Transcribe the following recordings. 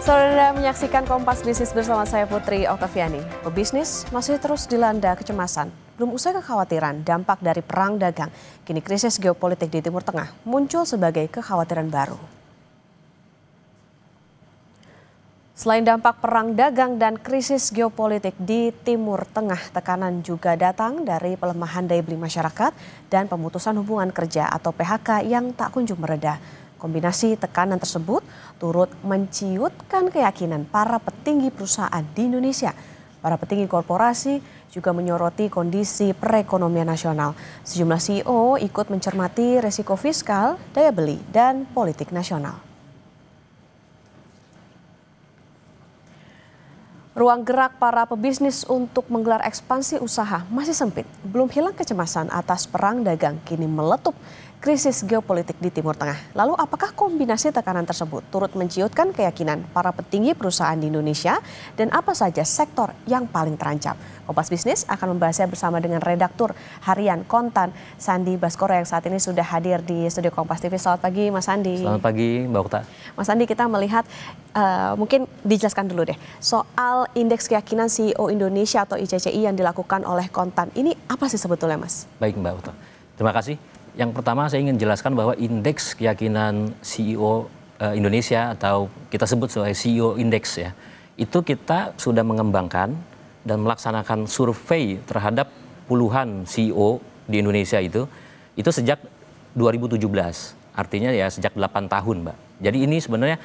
Saudara menyaksikan Kompas Bisnis bersama saya Putri Oktaviani. Pebisnis masih terus dilanda kecemasan. Belum usai kekhawatiran dampak dari perang dagang, kini krisis geopolitik di Timur Tengah muncul sebagai kekhawatiran baru. Selain dampak perang dagang dan krisis geopolitik di Timur Tengah, tekanan juga datang dari pelemahan daya beli masyarakat dan pemutusan hubungan kerja atau PHK yang tak kunjung mereda. Kombinasi tekanan tersebut turut menciutkan keyakinan para petinggi perusahaan di Indonesia. Para petinggi korporasi juga menyoroti kondisi perekonomian nasional. Sejumlah CEO ikut mencermati resiko fiskal, daya beli, dan politik nasional. Ruang gerak para pebisnis untuk menggelar ekspansi usaha masih sempit. Belum hilang kecemasan atas perang dagang, kini meletup krisis geopolitik di Timur Tengah. Lalu apakah kombinasi tekanan tersebut turut menciutkan keyakinan para petinggi perusahaan di Indonesia dan apa saja sektor yang paling terancam? Kompas Bisnis akan membahasnya bersama dengan redaktur harian Kontan Sandi Baskoro yang saat ini sudah hadir di studio Kompas TV. Selamat pagi Mas Sandi. Selamat pagi Mbak Okta. Mas Sandi, kita melihat mungkin dijelaskan dulu deh soal indeks keyakinan CEO Indonesia atau ICCI yang dilakukan oleh Kontan. Ini apa sih sebetulnya Mas? Baik Mbak Okta. Terima kasih. Yang pertama saya ingin jelaskan bahwa indeks keyakinan CEO Indonesia atau kita sebut sebagai CEO Index ya, itu kita sudah mengembangkan dan melaksanakan survei terhadap puluhan CEO di Indonesia itu sejak 2017. Artinya ya sejak 8 tahun Mbak. Jadi ini sebenarnya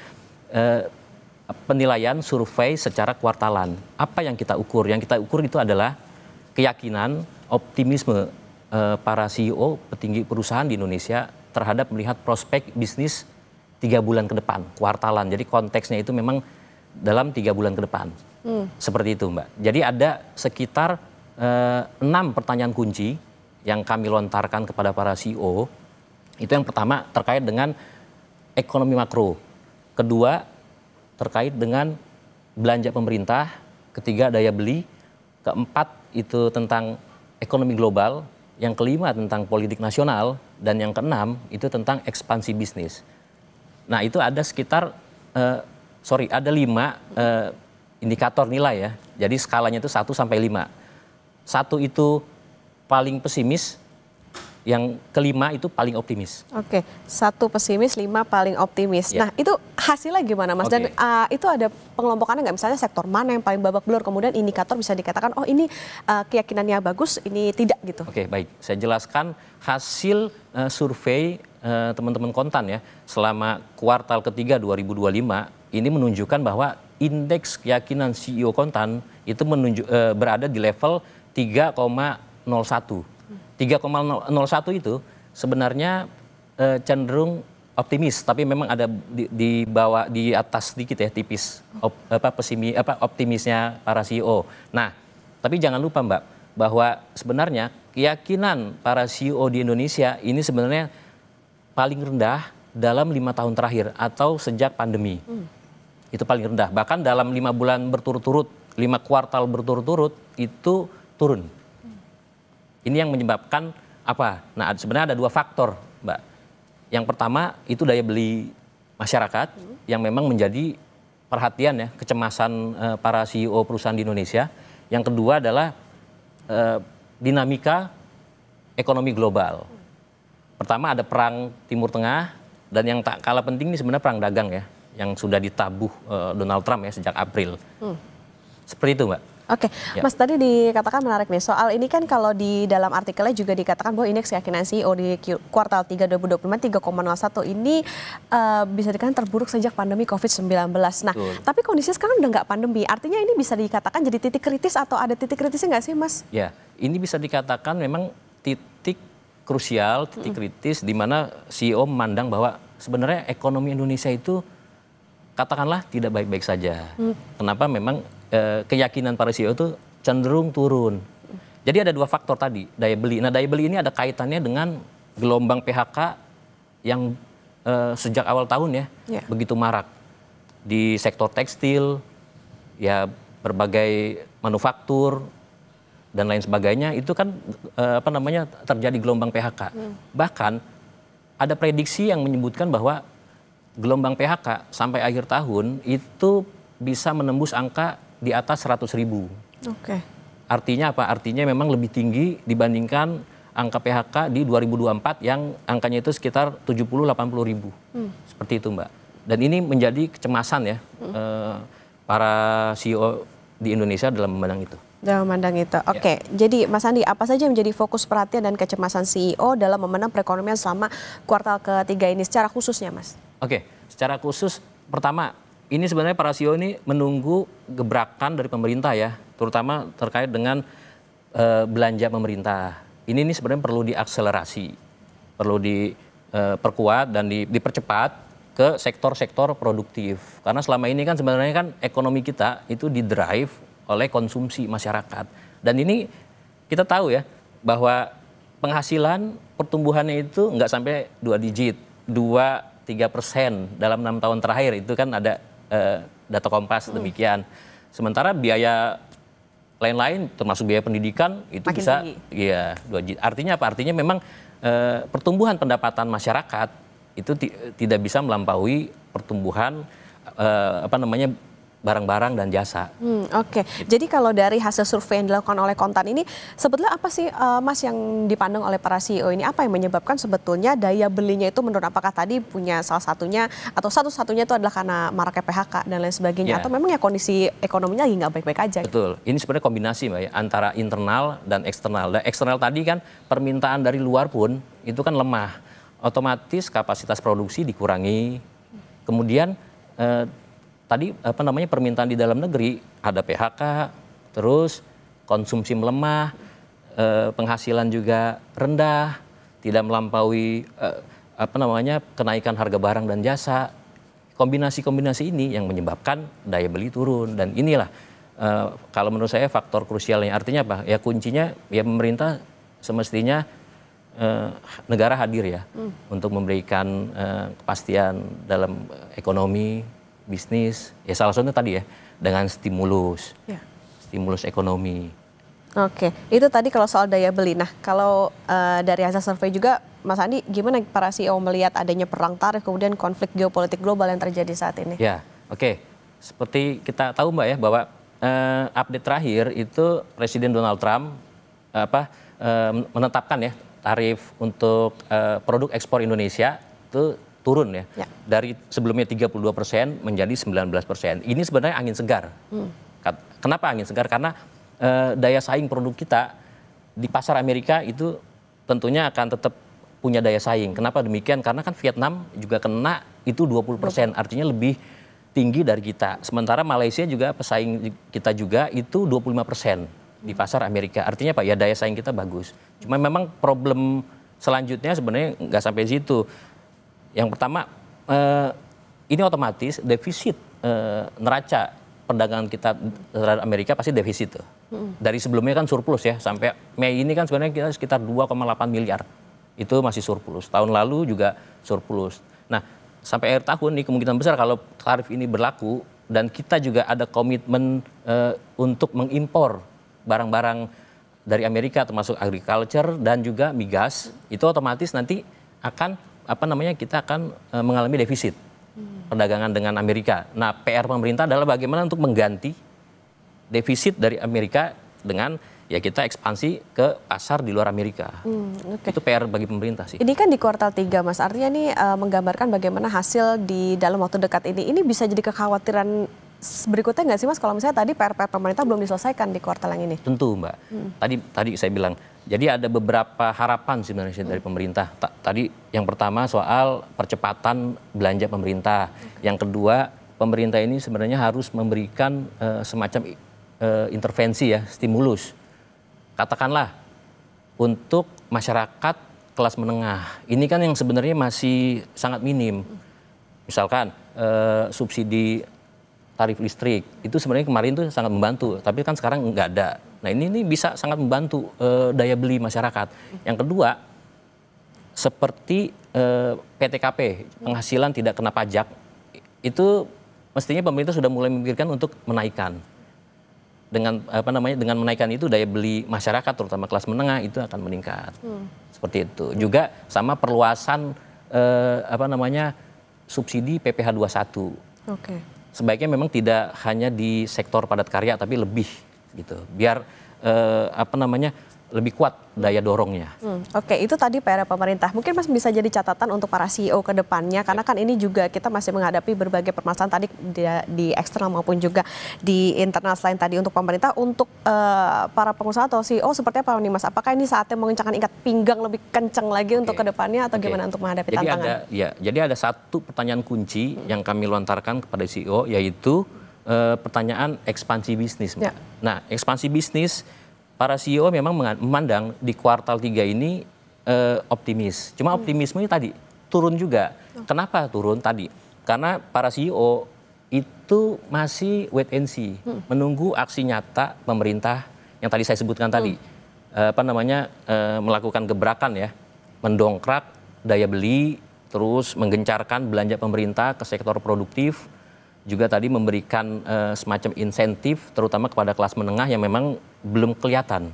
penilaian survei secara kuartalan. Apa yang kita ukur? Yang kita ukur itu adalah keyakinan, optimisme para CEO petinggi perusahaan di Indonesia terhadap melihat prospek bisnis 3 bulan ke depan, kuartalan. Jadi konteksnya itu memang dalam 3 bulan ke depan. Seperti itu Mbak. Jadi ada sekitar 6 pertanyaan kunci yang kami lontarkan kepada para CEO. Itu yang pertama terkait dengan ekonomi makro. Kedua terkait dengan belanja pemerintah. Ketiga daya beli. Keempat itu tentang ekonomi global. Yang kelima tentang politik nasional, dan yang keenam itu tentang ekspansi bisnis. Nah itu ada sekitar, ada 5 indikator nilai ya. Jadi skalanya itu 1 sampai 5. 1 itu paling pesimis, yang kelima itu paling optimis. Oke, 1 pesimis, 5 paling optimis. Ya. Nah itu hasilnya gimana Mas? Dan itu ada pengelompokannya nggak? Misalnya sektor mana yang paling babak belur, kemudian indikator bisa dikatakan, oh ini keyakinannya bagus, ini tidak gitu. Oke, baik. Saya jelaskan hasil survei teman-teman Kontan ya. Selama kuartal ketiga 2025, ini menunjukkan bahwa indeks keyakinan CEO Kontan itu berada di level 3,01. 3,01 itu sebenarnya cenderung optimis, tapi memang ada di bawah, di atas sedikit ya, tipis optimisnya para CEO. Nah, tapi jangan lupa Mbak, bahwa sebenarnya keyakinan para CEO di Indonesia ini sebenarnya paling rendah dalam 5 tahun terakhir atau sejak pandemi. Itu paling rendah. Bahkan dalam 5 bulan berturut-turut, 5 kuartal berturut-turut itu turun. Ini yang menyebabkan apa? Nah sebenarnya ada 2 faktor Mbak. Yang pertama itu daya beli masyarakat yang memang menjadi perhatian ya, kecemasan para CEO perusahaan di Indonesia. Yang kedua adalah dinamika ekonomi global. Pertama ada perang Timur Tengah, dan yang tak kalah penting ini sebenarnya perang dagang ya, yang sudah ditabuh Donald Trump ya sejak April. Seperti itu Mbak. Oke, ya. Mas tadi dikatakan menarik nih, soal ini kan kalau di dalam artikelnya juga dikatakan bahwa indeks keyakinan CEO di kuartal 3 2025 3,01 ini bisa dikatakan terburuk sejak pandemi COVID-19. Nah, tapi kondisi sekarang udah nggak pandemi, artinya ini bisa dikatakan jadi titik kritis atau ada titik kritisnya nggak sih Mas? Ya, ini bisa dikatakan memang titik krusial, titik kritis di mana CEO memandang bahwa sebenarnya ekonomi Indonesia itu katakanlah tidak baik-baik saja. Kenapa? Memang keyakinan para CEO itu cenderung turun. Jadi ada 2 faktor tadi, daya beli. Nah daya beli ini ada kaitannya dengan gelombang PHK yang sejak awal tahun ya, begitu marak. Di sektor tekstil, ya berbagai manufaktur, dan lain sebagainya, itu kan terjadi gelombang PHK. Bahkan ada prediksi yang menyebutkan bahwa gelombang PHK sampai akhir tahun itu bisa menembus angka di atas 100.000. Oke. Artinya apa? Artinya memang lebih tinggi dibandingkan angka PHK di 2024 yang angkanya itu sekitar 70-80 ribu. Seperti itu, Mbak. Dan ini menjadi kecemasan ya para CEO di Indonesia dalam memandang itu. Dalam memandang itu. Oke. Jadi Mas Andi, apa saja yang menjadi fokus perhatian dan kecemasan CEO dalam memandang perekonomian selama kuartal ketiga ini secara khususnya, Mas? Oke, secara khusus pertama ini sebenarnya para CEO ini menunggu gebrakan dari pemerintah ya, terutama terkait dengan belanja pemerintah. Ini sebenarnya perlu diakselerasi, perlu diperkuat dan dipercepat ke sektor-sektor produktif. Karena selama ini kan sebenarnya kan ekonomi kita itu didrive oleh konsumsi masyarakat. Dan ini kita tahu ya bahwa penghasilan pertumbuhannya itu nggak sampai 2 digit, 2-3% dalam 6 tahun terakhir itu kan ada data Kompas demikian. Sementara biaya lain-lain termasuk biaya pendidikan itu makin bisa tinggi. Ya 2 digit. Artinya apa? Artinya memang pertumbuhan pendapatan masyarakat itu tidak bisa melampaui pertumbuhan barang-barang dan jasa. Oke. Jadi kalau dari hasil survei yang dilakukan oleh Kontan ini, sebetulnya apa sih Mas yang dipandang oleh para CEO ini? Apa yang menyebabkan sebetulnya daya belinya itu menurun? Apakah tadi punya salah satunya atau satu-satunya itu adalah karena maraknya PHK dan lain sebagainya? Atau memang ya kondisi ekonominya lagi nggak baik-baik aja? Betul. Ini sebenarnya kombinasi Mbak ya, antara internal dan eksternal. Dan eksternal tadi kan permintaan dari luar pun itu kan lemah. Otomatis kapasitas produksi dikurangi. Kemudian tadi permintaan di dalam negeri ada PHK, terus konsumsi melemah, penghasilan juga rendah, tidak melampaui kenaikan harga barang dan jasa. Kombinasi-kombinasi ini yang menyebabkan daya beli turun dan inilah kalau menurut saya faktor krusialnya. Artinya apa? Ya kuncinya ya pemerintah semestinya negara hadir ya untuk memberikan kepastian dalam ekonomi, bisnis, ya salah satunya tadi ya dengan stimulus ekonomi. Oke, itu tadi kalau soal daya beli. Nah, kalau dari hasil survei juga, Mas Andi, gimana para CEO melihat adanya perang tarif kemudian konflik geopolitik global yang terjadi saat ini? Ya, oke. Seperti kita tahu Mbak ya bahwa update terakhir itu Presiden Donald Trump menetapkan ya tarif untuk produk ekspor Indonesia itu turun ya. Dari sebelumnya 32% menjadi 19%. Ini sebenarnya angin segar. Kenapa angin segar? Karena daya saing produk kita di pasar Amerika itu tentunya akan tetap punya daya saing. Kenapa demikian? Karena kan Vietnam juga kena itu 20%, artinya lebih tinggi dari kita. Sementara Malaysia juga pesaing kita juga itu 25% di pasar Amerika. Artinya Pak, ya daya saing kita bagus. Cuma memang problem selanjutnya sebenarnya nggak sampai situ. Yang pertama, ini otomatis defisit neraca perdagangan kita terhadap Amerika pasti defisit tuh. Dari sebelumnya kan surplus ya, sampai Mei ini kan sebenarnya kita sekitar 2,8 miliar. Itu masih surplus. Tahun lalu juga surplus. Nah, sampai akhir tahun nih kemungkinan besar kalau tarif ini berlaku dan kita juga ada komitmen untuk mengimpor barang-barang dari Amerika termasuk agriculture dan juga migas, itu otomatis nanti akan kita akan mengalami defisit perdagangan dengan Amerika. Nah, PR pemerintah adalah bagaimana untuk mengganti defisit dari Amerika dengan ya kita ekspansi ke pasar di luar Amerika. Itu PR bagi pemerintah sih. Ini kan di kuartal 3 Mas, artinya ini menggambarkan bagaimana hasil di dalam waktu dekat ini. Ini bisa jadi kekhawatiran berikutnya nggak sih Mas, kalau misalnya tadi PR pemerintah belum diselesaikan di kuartal yang ini? Tentu Mbak. Tadi saya bilang, jadi ada beberapa harapan sebenarnya dari pemerintah. Tadi yang pertama soal percepatan belanja pemerintah. Yang kedua, pemerintah ini sebenarnya harus memberikan semacam intervensi ya, stimulus. Katakanlah untuk masyarakat kelas menengah. Ini kan yang sebenarnya masih sangat minim. Misalkan subsidi tarif listrik itu sebenarnya kemarin tuh sangat membantu, tapi kan sekarang nggak ada. Nah ini bisa sangat membantu daya beli masyarakat. Yang kedua, seperti PTKP, penghasilan tidak kena pajak, itu mestinya pemerintah sudah mulai memikirkan untuk menaikkan. Dengan menaikkan itu daya beli masyarakat, terutama kelas menengah itu akan meningkat. Seperti itu. Juga sama perluasan subsidi PPh 21. Oke. Sebaiknya memang tidak hanya di sektor padat karya tapi lebih gitu. Biar lebih kuat daya dorongnya. Oke, itu tadi PR pemerintah. Mungkin Mas bisa jadi catatan untuk para CEO ke depannya, karena kan ini juga kita masih menghadapi berbagai permasalahan tadi di eksternal maupun juga di internal. Selain tadi untuk pemerintah, untuk para pengusaha atau CEO seperti apa nih Mas? Apakah ini saatnya mengencangkan ikat pinggang lebih kencang lagi untuk ke depannya atau gimana untuk menghadapi tantangan? Jadi ada satu pertanyaan kunci yang kami lontarkan kepada CEO, yaitu pertanyaan ekspansi bisnis. Ya. Nah, ekspansi bisnis, para CEO memang memandang di kuartal 3 ini optimis. Cuma optimisme ini tadi turun juga. Kenapa turun tadi? Karena para CEO itu masih wait and see, menunggu aksi nyata pemerintah yang tadi saya sebutkan tadi. Melakukan gebrakan ya, mendongkrak daya beli, terus menggencarkan belanja pemerintah ke sektor produktif, juga tadi memberikan semacam insentif terutama kepada kelas menengah yang memang belum kelihatan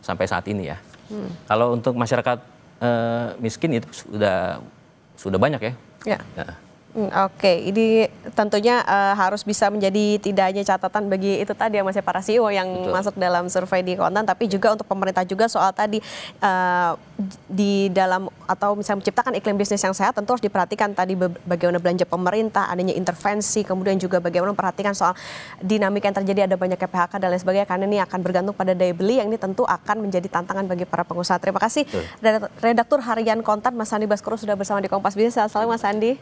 sampai saat ini ya. Kalau untuk masyarakat miskin itu sudah banyak ya. Ya. Oke, ini tentunya harus bisa menjadi tidak hanya catatan bagi itu tadi ya Mas, para CEO yang masuk dalam survei di Kontan, tapi juga untuk pemerintah juga soal tadi di dalam atau misalnya menciptakan iklim bisnis yang sehat, tentu harus diperhatikan tadi bagaimana belanja pemerintah, adanya intervensi, kemudian juga bagaimana memperhatikan soal dinamika yang terjadi, ada banyaknya PHK dan lain sebagainya, karena ini akan bergantung pada daya beli yang ini tentu akan menjadi tantangan bagi para pengusaha. Terima kasih Redaktur Harian Kontan Mas Sandi Baskoro sudah bersama di Kompas Bisnis. Selamat Mas Sandi.